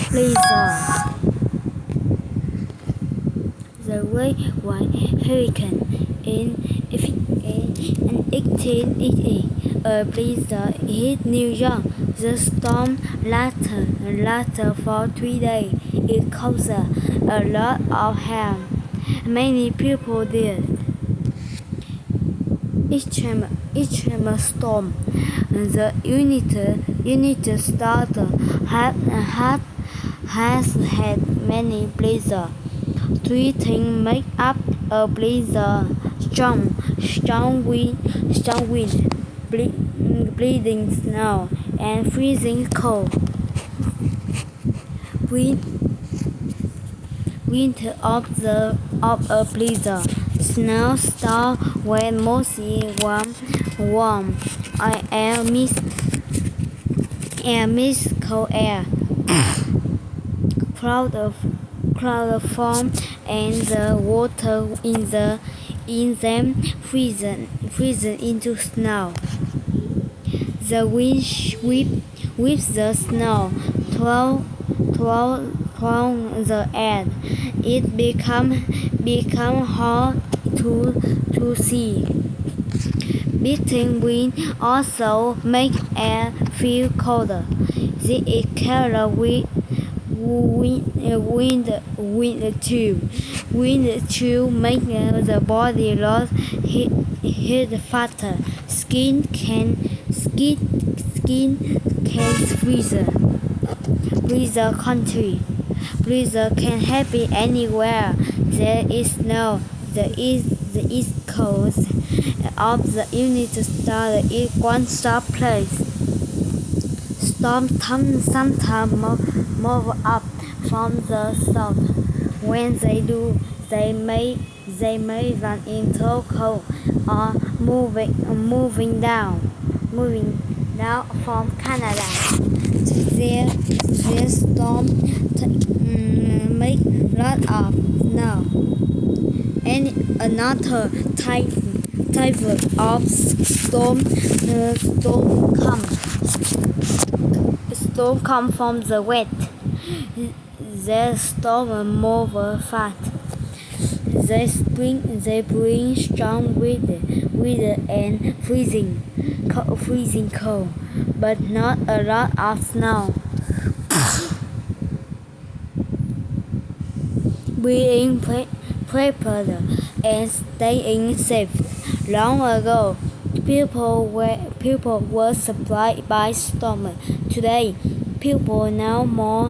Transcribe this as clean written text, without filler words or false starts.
blizzard. The Great White Hurricane in 1880, a blizzard hit New York. The storm lasted for 3 days. It caused a lot of harm. Many people died. Extreme storm. The United States has had many blizzards. Three things make up a blizzard: strong wind, bleeding snow, and freezing cold. Winter of a blizzard: snowstorm when mostly warm air mist, cold air. Cloud form and the water in them freeze into snow. The wind whips the snow through the air. It become hard to see. Beating wind also make air feel colder. This is called wind chill make the body lose heat faster. Skin can freeze. Blizzard country. Blizzard can happen anywhere there is snow. The east coast of the United States is one such place. Storms sometimes move up from the south. When they do, they may run into cold or moving down from Canada. Their storms make lot of snow. And another type of storm come from the west. The storm move fast. They bring strong wind and freezing cold, but not a lot of snow. Being prepared and staying safe. Long ago, people were surprised by storms. Today, people know more